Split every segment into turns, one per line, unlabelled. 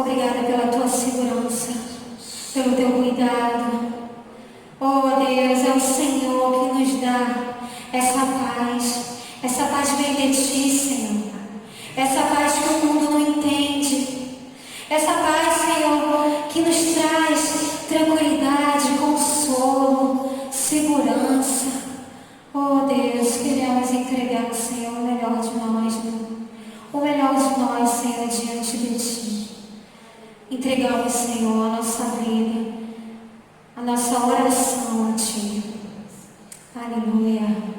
Obrigada pela tua segurança, pelo teu cuidado. Oh Deus, é o Senhor que nos dá essa paz vem de ti, Senhor. Essa paz que o mundo não entende. Essa paz, Senhor, que nos traz tranquilidade, consolo, segurança. Oh Deus, queremos entregar, Senhor, o melhor de nós, o melhor de nós, Senhor, diante de ti. Entregamos, Senhor, a nossa vida, a nossa oração a ti. Aleluia.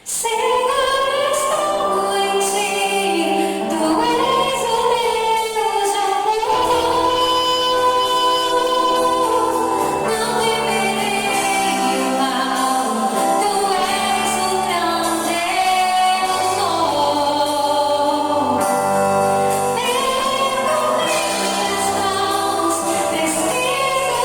Senhor, estou em ti, tu és o Deus de amor. Não temerei o mal, tu és o grande eu sou. Ergo minhas mãos, preciso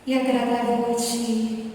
e agradável a ti.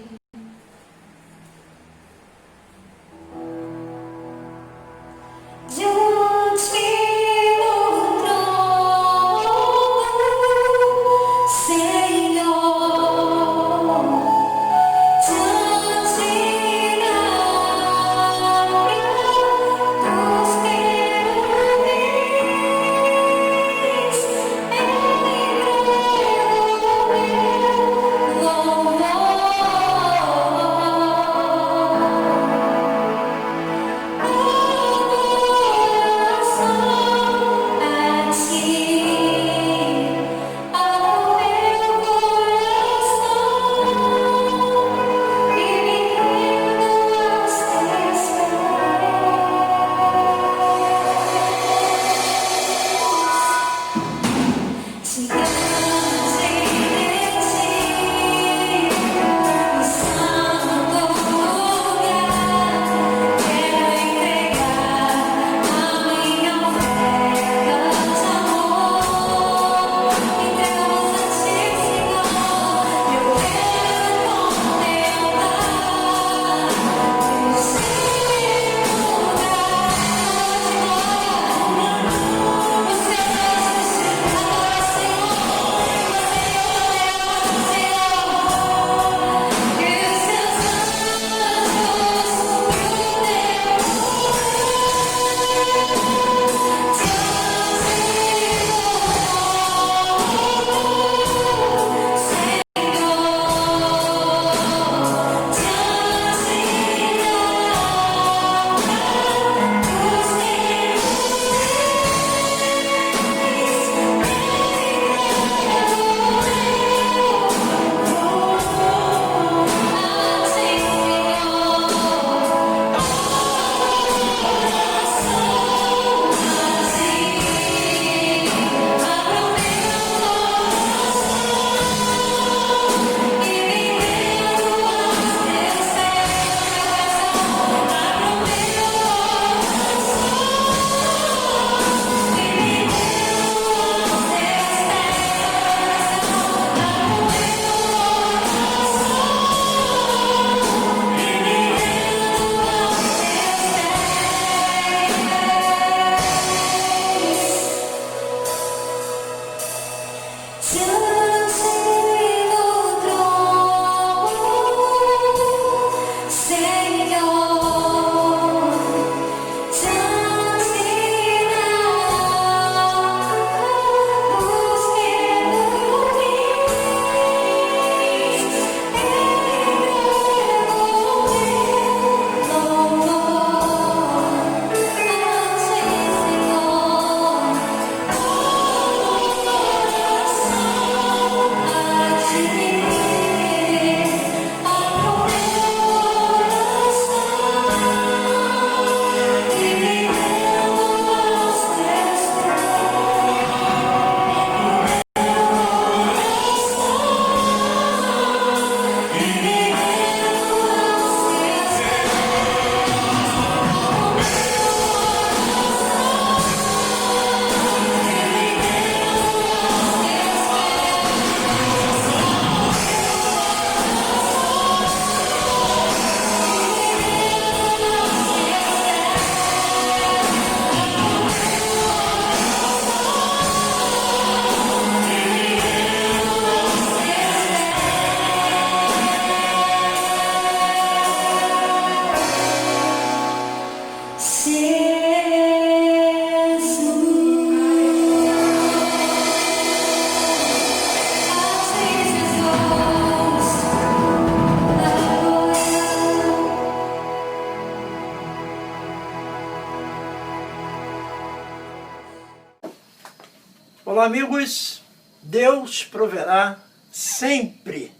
Olá, amigos. Deus proverá sempre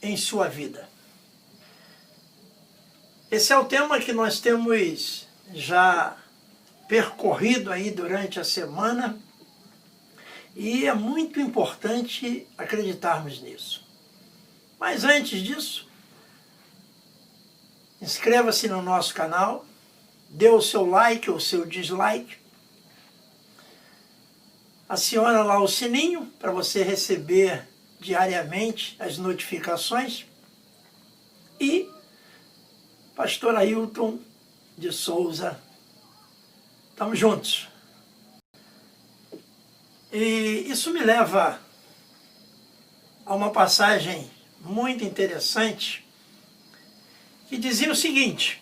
em sua vida. Esse é o tema que nós temos já percorrido aí durante a semana e é muito importante acreditarmos nisso. Mas antes disso, inscreva-se no nosso canal, dê o seu like ou seu dislike, aciona lá o sininho para você receber diariamente as notificações. E Pastor Ailton de Souza, estamos juntos. E isso me leva a uma passagem muito interessante que dizia o seguinte: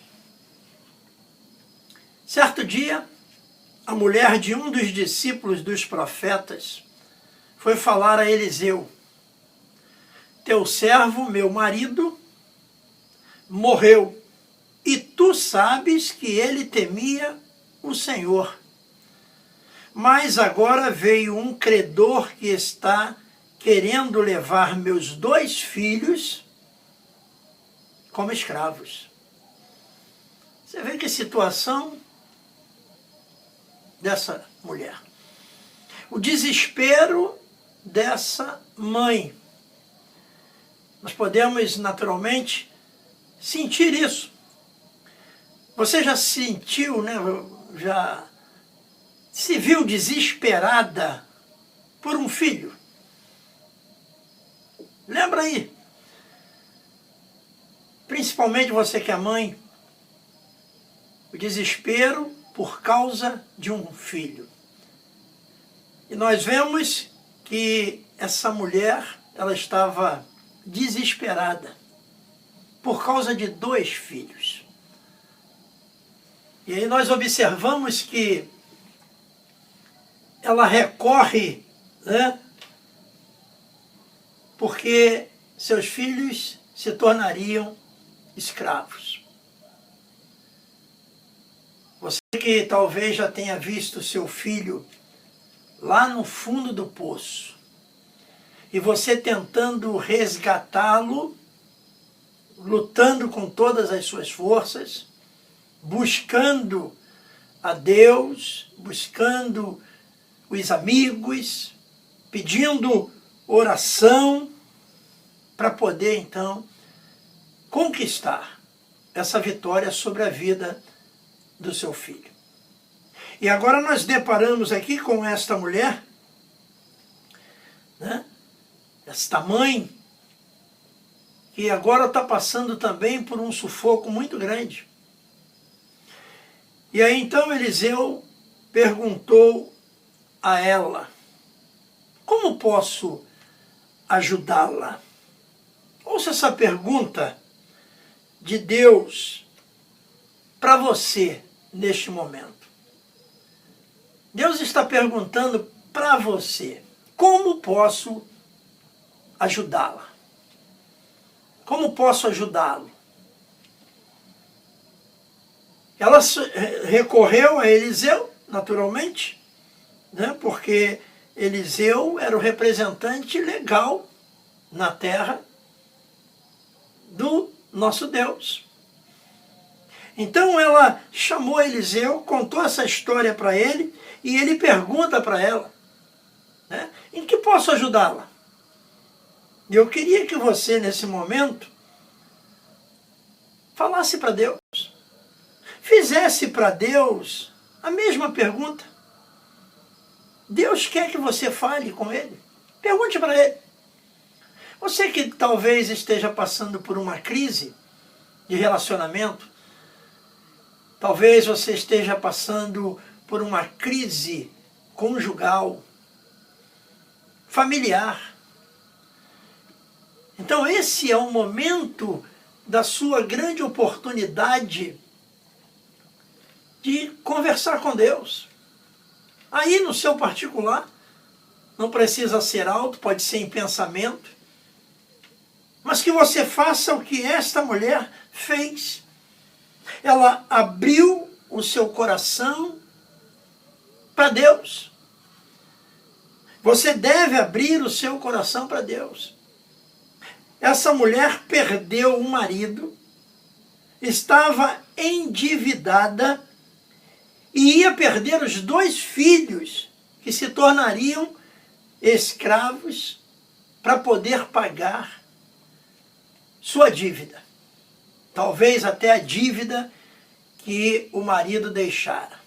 certo dia, a mulher de um dos discípulos dos profetas foi falar a Eliseu: teu servo, meu marido, morreu, e tu sabes que ele temia o Senhor. Mas agora veio um credor que está querendo levar meus 2 filhos como escravos. Você vê que situação dessa mulher. O desespero dessa mãe. Nós podemos, naturalmente, sentir isso. Você já sentiu, né? Já se viu desesperada por um filho? Lembra aí? Principalmente você que é mãe. O desespero por causa de um filho. E nós vemos que essa mulher, ela estava desesperada por causa de 2 filhos. E aí nós observamos que ela recorre, né, porque seus filhos se tornariam escravos. Você que talvez já tenha visto seu filho lá no fundo do poço e você tentando resgatá-lo, lutando com todas as suas forças, buscando a Deus, buscando os amigos, pedindo oração para poder então conquistar essa vitória sobre a vida do seu filho. E agora nós deparamos aqui com esta mulher, né? Esta mãe, que agora está passando também por um sufoco muito grande. E aí então Eliseu perguntou a ela: como posso ajudá-la? Ouça essa pergunta de Deus para você neste momento. Deus está perguntando para você: como posso ajudá-la? Como posso ajudá-lo? Ela recorreu a Eliseu, naturalmente, né, porque Eliseu era o representante legal na terra do nosso Deus. Então ela chamou Eliseu, contou essa história para ele, e ele pergunta para ela, né, em que posso ajudá-la? E eu queria que você, nesse momento, falasse para Deus, fizesse para Deus a mesma pergunta. Deus quer que você fale com Ele. Pergunte para Ele. Você que talvez esteja passando por uma crise de relacionamento, talvez você esteja passando por uma crise conjugal, familiar. Então esse é o momento da sua grande oportunidade de conversar com Deus. Aí no seu particular, não precisa ser alto, pode ser em pensamento, mas que você faça o que esta mulher fez. Ela abriu o seu coração para Deus. Você deve abrir o seu coração para Deus. Essa mulher perdeu o marido, estava endividada e ia perder os 2 filhos que se tornariam escravos para poder pagar sua dívida. Talvez até a dívida que o marido deixara.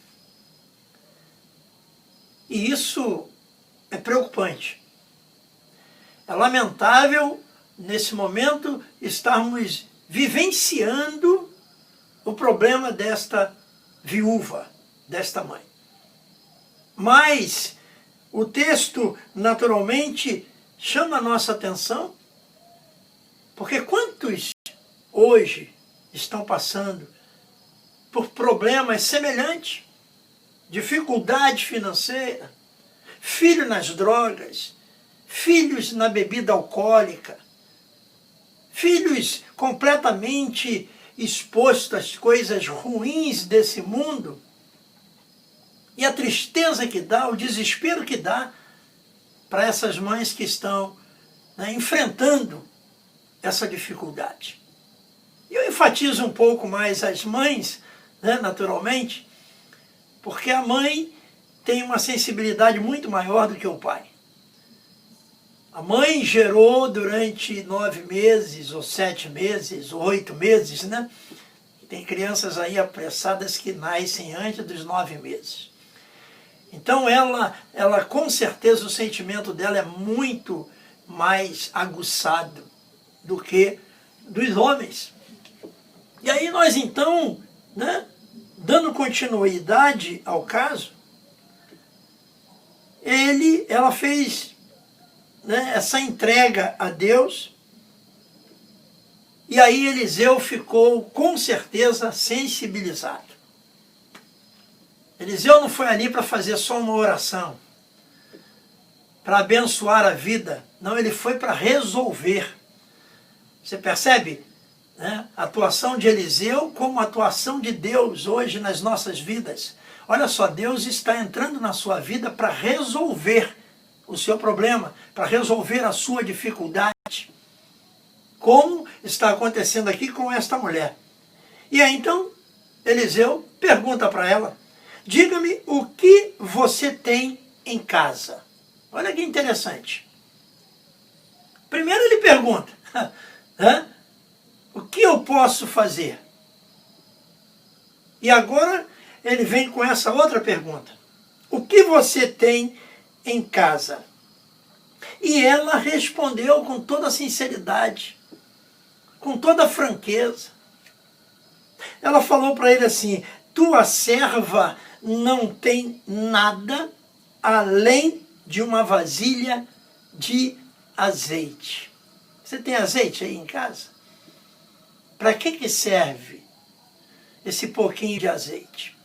E isso é preocupante. É lamentável, nesse momento, estarmos vivenciando o problema desta viúva, desta mãe. Mas o texto, naturalmente, chama a nossa atenção, porque quantos hoje estão passando por problemas semelhantes, dificuldade financeira, filho nas drogas, filhos na bebida alcoólica, filhos completamente expostos às coisas ruins desse mundo, e a tristeza que dá, o desespero que dá para essas mães que estão, né, enfrentando essa dificuldade. E eu enfatizo um pouco mais as mães, né, naturalmente, porque a mãe tem uma sensibilidade muito maior do que o pai. A mãe gerou durante 9 meses, ou 7 meses, ou 8 meses, né? Tem crianças aí apressadas que nascem antes dos 9 meses. Então ela com certeza o sentimento dela é muito mais aguçado do que dos homens. E aí nós então, né, dando continuidade ao caso, ela fez, né, essa entrega a Deus, e aí Eliseu ficou com certeza sensibilizado. Eliseu não foi ali para fazer só uma oração, para abençoar a vida. Não, ele foi para resolver. Você percebe, né, a atuação de Eliseu como a atuação de Deus hoje nas nossas vidas. Olha só, Deus está entrando na sua vida para resolver o seu problema, para resolver a sua dificuldade. Como está acontecendo aqui com esta mulher. E aí então, Eliseu pergunta para ela: diga-me o que você tem em casa. Olha que interessante. Primeiro ele pergunta, o que eu posso fazer? E agora ele vem com essa outra pergunta. O que você tem em casa? E ela respondeu com toda sinceridade, com toda franqueza. Ela falou para ele assim: tua serva não tem nada além de uma vasilha de azeite. Você tem azeite aí em casa? Para que serve esse pouquinho de azeite?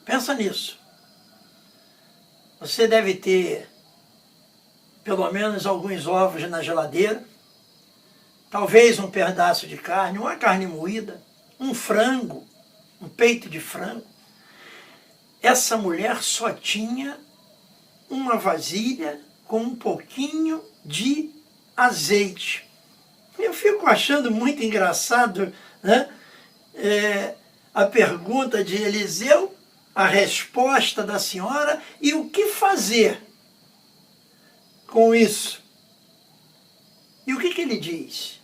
Pensa nisso. Você deve ter pelo menos alguns ovos na geladeira, talvez um pedaço de carne, uma carne moída, um frango, um peito de frango. Essa mulher só tinha uma vasilha com um pouquinho de azeite. Eu fico achando muito engraçado, né, a pergunta de Eliseu, a resposta da senhora e o que fazer com isso. E o que ele diz?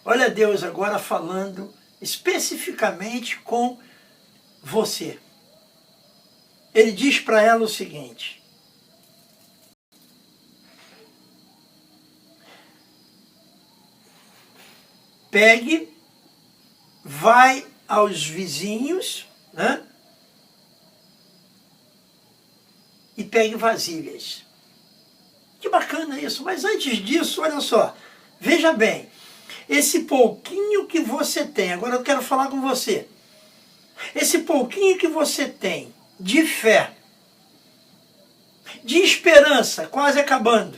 Olha Deus agora falando especificamente com você. Ele diz para ela o seguinte: pegue, vai aos vizinhos, né? E pegue vasilhas. Que bacana isso, mas antes disso, olha só, veja bem, esse pouquinho que você tem, agora eu quero falar com você, esse pouquinho que você tem de fé, de esperança, quase acabando,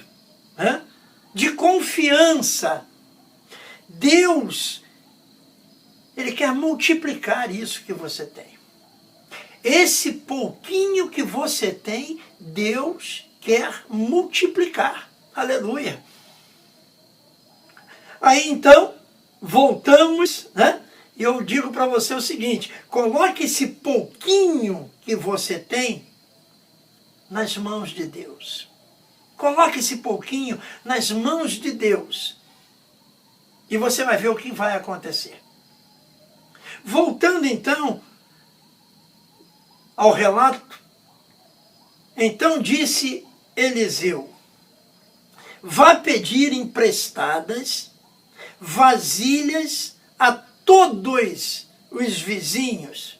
né? De confiança, Deus, Ele quer multiplicar isso que você tem. Esse pouquinho que você tem, Deus quer multiplicar. Aleluia. Aí então, voltamos, né? E eu digo para você o seguinte: coloque esse pouquinho que você tem nas mãos de Deus. Coloque esse pouquinho nas mãos de Deus. E você vai ver o que vai acontecer. Voltando então ao relato, então disse Eliseu: vá pedir emprestadas vasilhas a todos os vizinhos,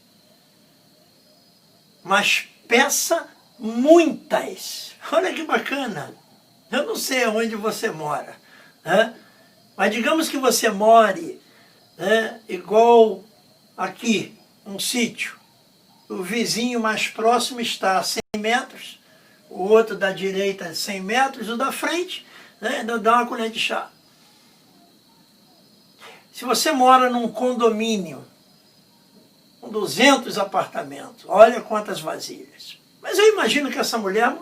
mas peça muitas. Olha que bacana. Eu não sei onde você mora, né? Mas digamos que você more, né, igual aqui, um sítio. O vizinho mais próximo está a 100 metros, o outro da direita 100 metros, o da frente, né, ainda dá uma colher de chá. Se você mora num condomínio, com 200 apartamentos, olha quantas vasilhas. Mas eu imagino que essa mulher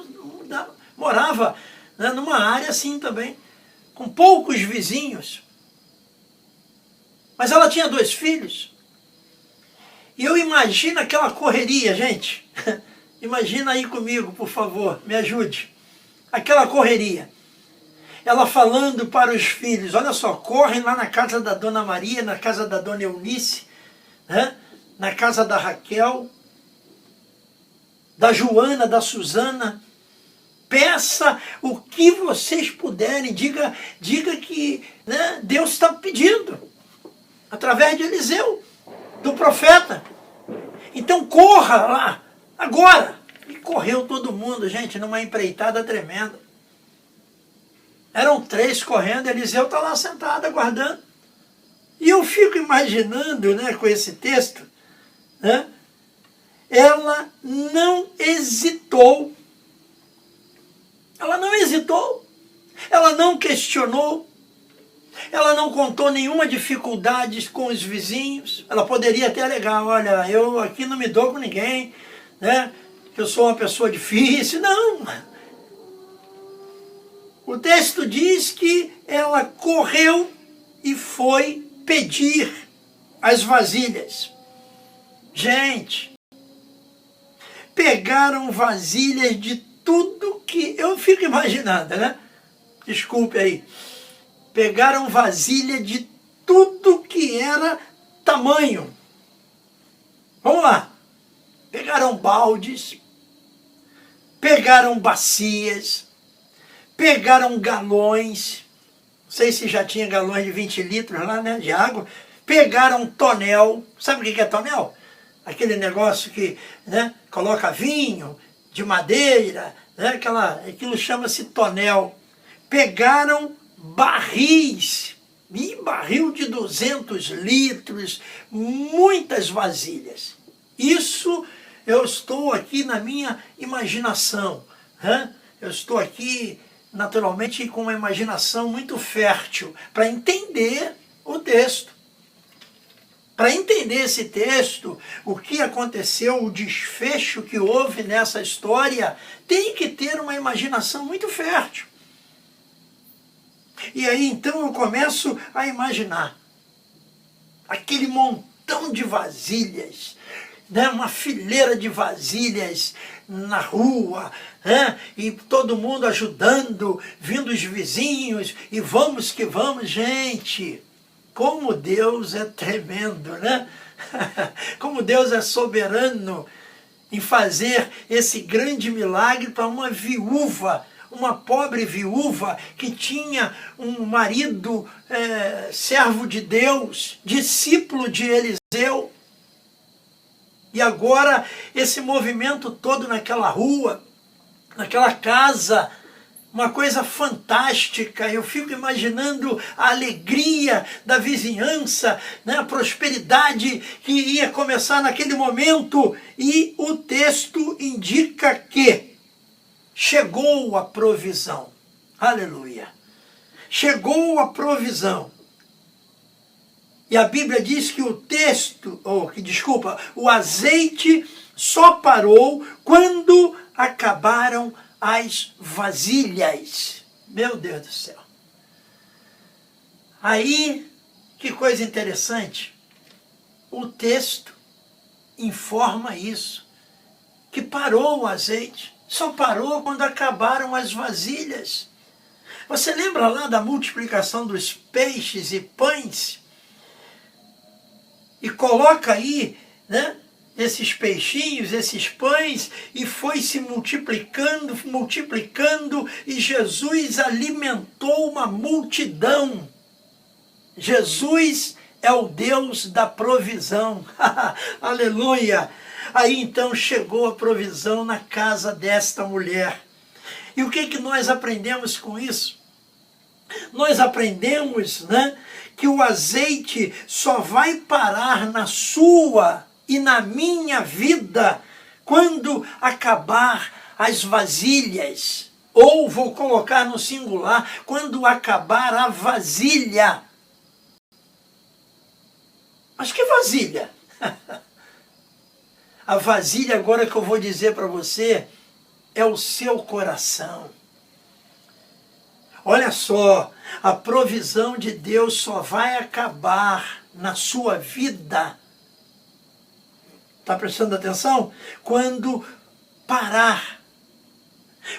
morava, né, numa área assim também, com poucos vizinhos. Mas ela tinha 2 filhos. E eu imagino aquela correria, gente. Imagina aí comigo, por favor, me ajude. Aquela correria. Ela falando para os filhos: olha só, correm lá na casa da Dona Maria, na casa da Dona Eunice, né? Na casa da Raquel, da Joana, da Suzana. Peça o que vocês puderem, diga que, né, Deus está pedindo, através de Eliseu, do profeta. Então corra lá, agora. E correu todo mundo, gente, numa empreitada tremenda. Eram 3 correndo, Eliseu está lá sentado, aguardando. E eu fico imaginando, né, com esse texto, né, ela não hesitou. Ela não hesitou, ela não questionou, ela não contou nenhuma dificuldade com os vizinhos. Ela poderia até alegar: olha, eu aqui não me dou com ninguém, né? Eu sou uma pessoa difícil. Não. O texto diz que ela correu e foi pedir as vasilhas. Gente, pegaram vasilhas de tudo que... Eu fico imaginando, né? Desculpe aí. Pegaram vasilha de tudo que era tamanho. Vamos lá. Pegaram baldes, pegaram bacias, pegaram galões. Não sei se já tinha galões de 20 litros lá, né? De água. Pegaram tonel. Sabe o que é tonel? Aquele negócio que, né, coloca vinho de madeira, né, aquilo chama-se tonel. Pegaram barris, e barril de 200 litros, muitas vasilhas. Isso eu estou aqui na minha imaginação, né? Eu estou aqui naturalmente com uma imaginação muito fértil para entender o texto. Para entender esse texto, o que aconteceu, o desfecho que houve nessa história, tem que ter uma imaginação muito fértil. E aí então eu começo a imaginar aquele montão de vasilhas, né? Uma fileira de vasilhas na rua, né? E todo mundo ajudando, vindo os vizinhos, e vamos que vamos, gente. Como Deus é tremendo, né? Como Deus é soberano em fazer esse grande milagre para uma viúva, uma pobre viúva que tinha um marido servo de Deus, discípulo de Eliseu. E agora esse movimento todo naquela rua, naquela casa, uma coisa fantástica. Eu fico imaginando a alegria da vizinhança, né, a prosperidade que ia começar naquele momento. E o texto indica que chegou a provisão. Aleluia. Chegou a provisão. E a Bíblia diz que o azeite só parou quando acabaram as vasilhas. Meu Deus do céu. Aí, que coisa interessante, o texto informa isso, que parou o azeite, só parou quando acabaram as vasilhas. Você lembra lá da multiplicação dos peixes e pães? E coloca aí, né, esses peixinhos, esses pães, e foi se multiplicando, multiplicando, e Jesus alimentou uma multidão. Jesus é o Deus da provisão. Aleluia! Aí então chegou a provisão na casa desta mulher. E o que nós aprendemos com isso? Nós aprendemos, né, que o azeite só vai parar na sua e na minha vida quando acabar as vasilhas. Ou, vou colocar no singular, quando acabar a vasilha. Mas que vasilha? A vasilha, agora que eu vou dizer para você, é o seu coração. Olha só, a provisão de Deus só vai acabar na sua vida. Está prestando atenção? Quando parar.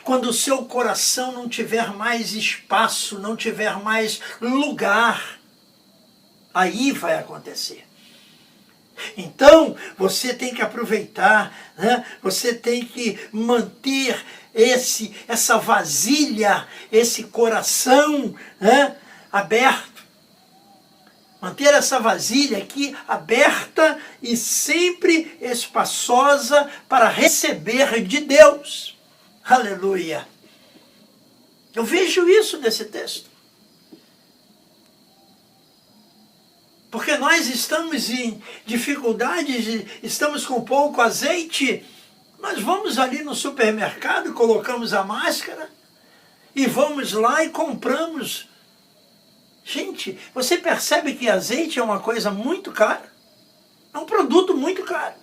Quando o seu coração não tiver mais espaço, não tiver mais lugar. Aí vai acontecer. Então, você tem que aproveitar, né? Você tem que manter essa vasilha, esse coração, né, aberto. Manter essa vasilha aqui aberta e sempre espaçosa para receber de Deus. Aleluia! Eu vejo isso nesse texto. Porque nós estamos em dificuldades, estamos com pouco azeite, nós vamos ali no supermercado, colocamos a máscara e vamos lá e compramos. Gente, você percebe que azeite é uma coisa muito cara? É um produto muito caro.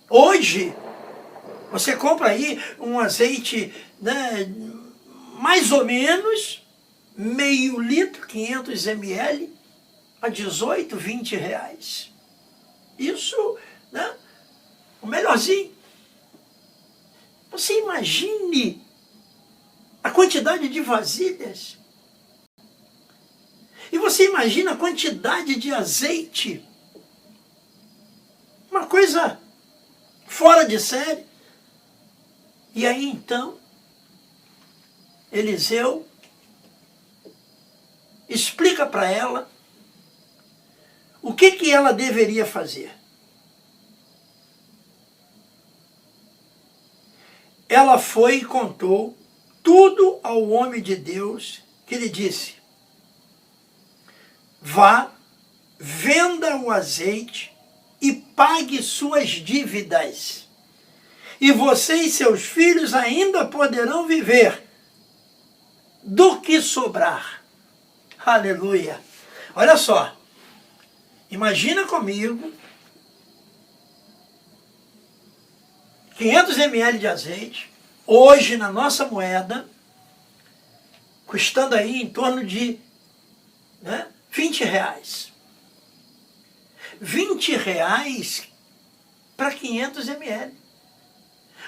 Hoje, você compra aí um azeite, né, mais ou menos, meio litro, 500 ml, a 18, 20 reais. Isso, né? O melhorzinho. Você imagine a quantidade de vasilhas. E você imagina a quantidade de azeite. Uma coisa fora de série. E aí então, Eliseu explica para ela o que ela deveria fazer. Ela foi e contou tudo ao homem de Deus, que lhe disse: vá, venda o azeite e pague suas dívidas, e você e seus filhos ainda poderão viver do que sobrar. Aleluia! Olha só. Imagina comigo 500 ml de azeite, hoje na nossa moeda, custando aí em torno de, né, 20 reais. 20 reais para 500 ml.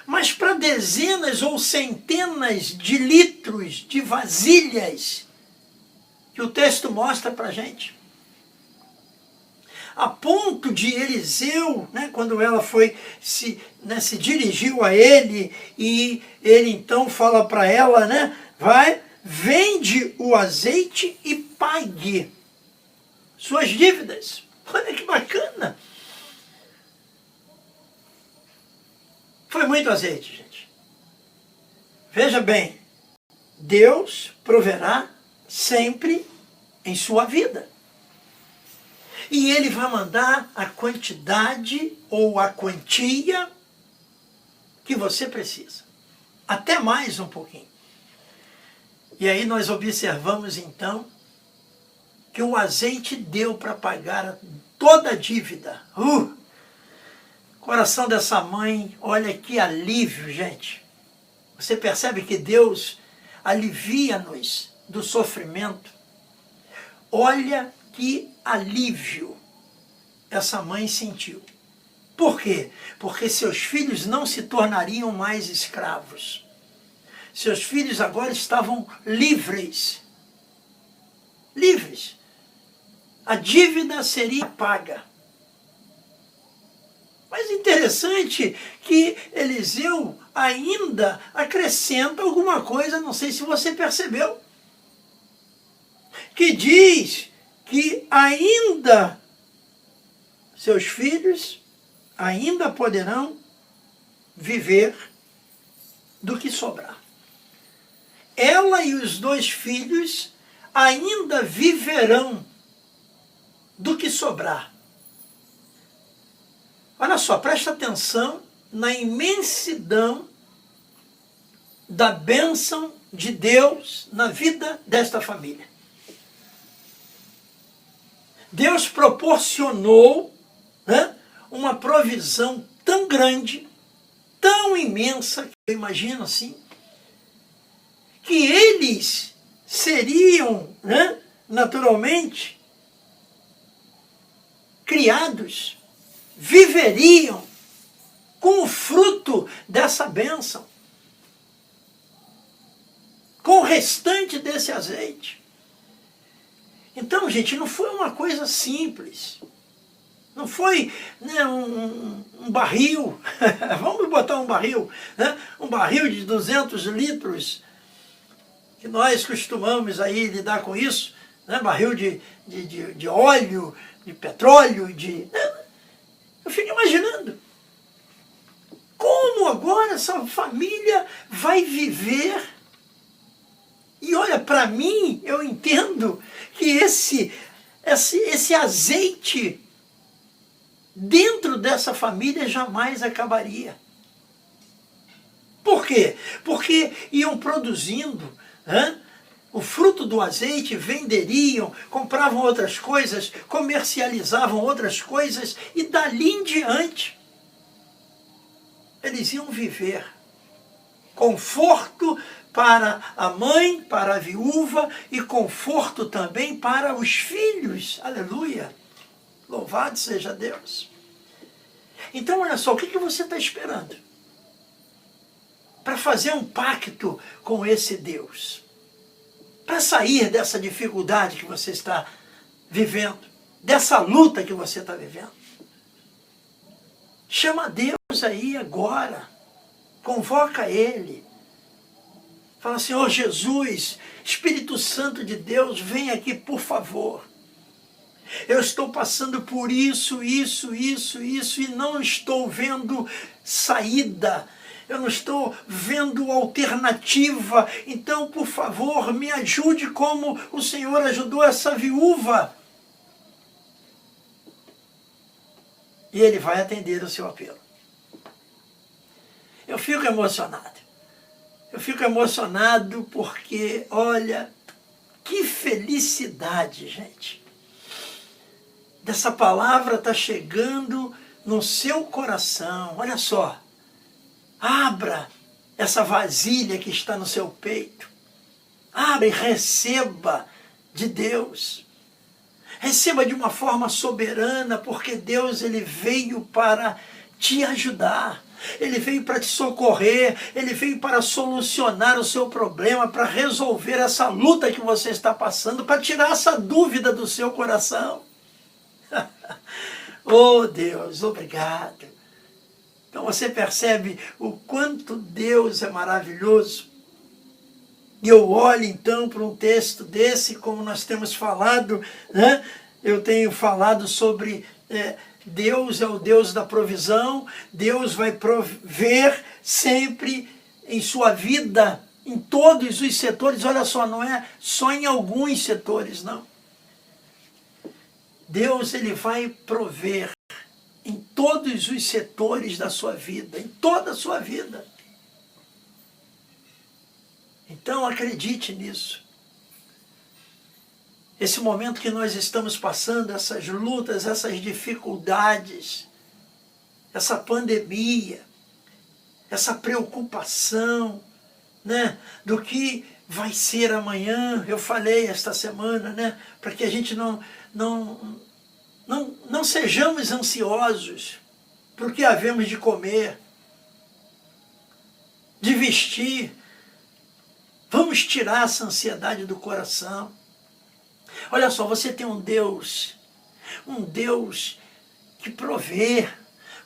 Mas para dezenas ou centenas de litros de vasilhas que o texto mostra para a gente. A ponto de Eliseu, né, quando ela foi se dirigiu a ele, e ele então fala para ela, né, vai, vende o azeite e pague suas dívidas. Olha que bacana! Foi muito azeite, gente. Veja bem, Deus proverá sempre em sua vida. E Ele vai mandar a quantidade ou a quantia que você precisa. Até mais um pouquinho. E aí nós observamos então que o azeite deu para pagar toda a dívida. Coração dessa mãe, olha que alívio, gente. Você percebe que Deus alivia-nos do sofrimento? Olha que alívio essa mãe sentiu. Por quê? Porque seus filhos não se tornariam mais escravos. Seus filhos agora estavam livres. Livres. A dívida seria paga. Mas interessante que Eliseu ainda acrescenta alguma coisa, não sei se você percebeu, que diz que ainda seus filhos ainda poderão viver do que sobrar. Ela e os 2 filhos ainda viverão do que sobrar. Olha só, presta atenção na imensidão da bênção de Deus na vida desta família. Deus proporcionou, né, uma provisão tão grande, tão imensa, que eu imagino assim, que eles seriam, né, naturalmente, criados, viveriam com o fruto dessa bênção, com o restante desse azeite. Então, gente, não foi uma coisa simples. Não foi, né, um barril, vamos botar um barril, né, um barril de 200 litros, que nós costumamos aí lidar com isso, né, barril de óleo, de petróleo, né. Eu fico imaginando, como agora essa família vai viver? E olha, para mim, eu entendo que esse azeite dentro dessa família jamais acabaria. Por quê? Porque iam produzindo, né, o fruto do azeite, venderiam, compravam outras coisas, comercializavam outras coisas, e dali em diante eles iam viver. Conforto para a mãe, para a viúva, e conforto também para os filhos. Aleluia! Louvado seja Deus. Então, olha só, o que você está esperando para fazer um pacto com esse Deus? Para sair dessa dificuldade que você está vivendo, dessa luta que você está vivendo. Chama Deus aí agora, convoca Ele. Fala, Senhor Jesus, Espírito Santo de Deus, vem aqui por favor. Eu estou passando por isso, e não estou vendo saída. Eu não estou vendo alternativa. Então, por favor, me ajude como o Senhor ajudou essa viúva. E Ele vai atender o seu apelo. Eu fico emocionado. Eu fico emocionado porque, olha, que felicidade, gente. Dessa palavra está chegando no seu coração. Olha só. Abra essa vasilha que está no seu peito. Abra e receba de Deus. Receba de uma forma soberana, porque Deus, Ele veio para te ajudar. Ele veio para te socorrer. Ele veio para solucionar o seu problema, para resolver essa luta que você está passando, para tirar essa dúvida do seu coração. Oh Deus, obrigado. Então você percebe o quanto Deus é maravilhoso. E eu olho então para um texto desse, como nós temos falado, né? Eu tenho falado sobre Deus é o Deus da provisão. Deus vai prover sempre em sua vida, em todos os setores. Olha só, não é só em alguns setores, não. Deus, Ele vai prover em todos os setores da sua vida, em toda a sua vida. Então acredite nisso. Esse momento que nós estamos passando, essas lutas, essas dificuldades, essa pandemia, essa preocupação, né, do que vai ser amanhã. Eu falei esta semana, né, para que a gente não sejamos ansiosos por o que havemos de comer, de vestir. Vamos tirar essa ansiedade do coração. Olha só, você tem um Deus que provê,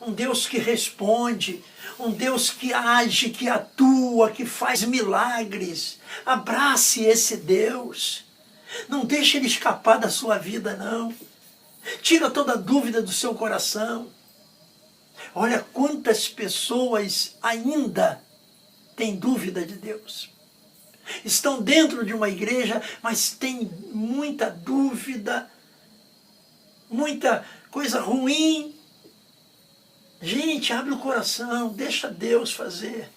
um Deus que responde, um Deus que age, que atua, que faz milagres. Abrace esse Deus. Não deixe ele escapar da sua vida, não. Tira toda dúvida do seu coração. Olha quantas pessoas ainda têm dúvida de Deus. Estão dentro de uma igreja, mas tem muita dúvida, muita coisa ruim. Gente, abre o coração, deixa Deus fazer.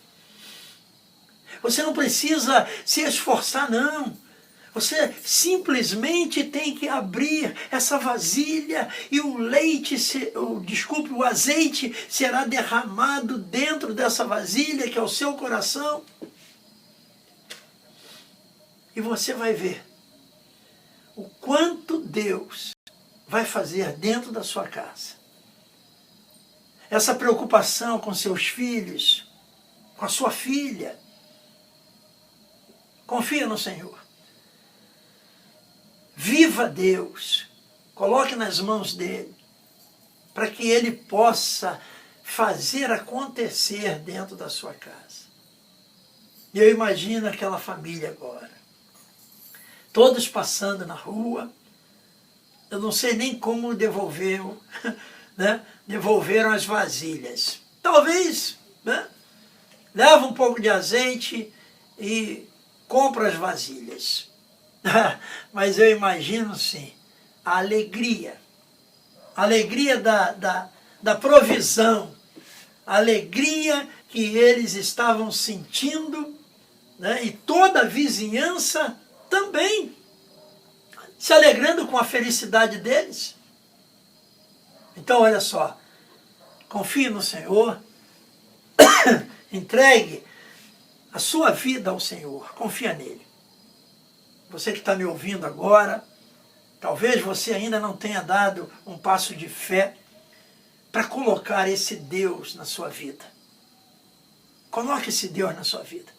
Você não precisa se esforçar, não. Você simplesmente tem que abrir essa vasilha e o o azeite será derramado dentro dessa vasilha, que é o seu coração. E você vai ver o quanto Deus vai fazer dentro da sua casa. Essa preocupação com seus filhos, com a sua filha. Confia no Senhor. Viva Deus. Coloque nas mãos dele, para que ele possa fazer acontecer dentro da sua casa. E eu imagino aquela família agora. Todos passando na rua. Eu não sei nem como devolveram, né? Devolveram as vasilhas. Talvez, né? Leva um pouco de azeite e compra as vasilhas. Mas eu imagino, sim, a alegria da provisão, a alegria que eles estavam sentindo, né? E toda a vizinhança também se alegrando com a felicidade deles. Então, olha só, confie no Senhor, entregue a sua vida ao Senhor, confia nele. Você que está me ouvindo agora, talvez você ainda não tenha dado um passo de fé para colocar esse Deus na sua vida. Coloque esse Deus na sua vida.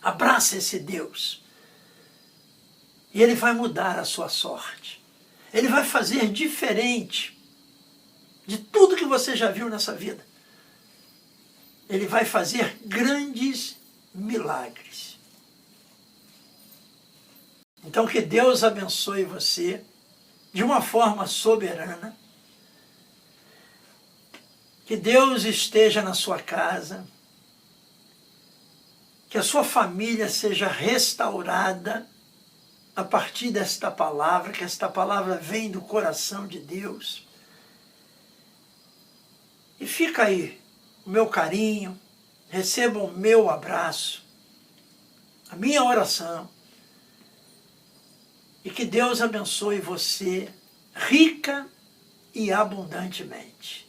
Abraça esse Deus. E ele vai mudar a sua sorte. Ele vai fazer diferente de tudo que você já viu nessa vida. Ele vai fazer grandes milagres. Então que Deus abençoe você de uma forma soberana. Que Deus esteja na sua casa. Que a sua família seja restaurada a partir desta palavra, que esta palavra vem do coração de Deus. E fica aí o meu carinho, receba o meu abraço, a minha oração, e que Deus abençoe você rica e abundantemente.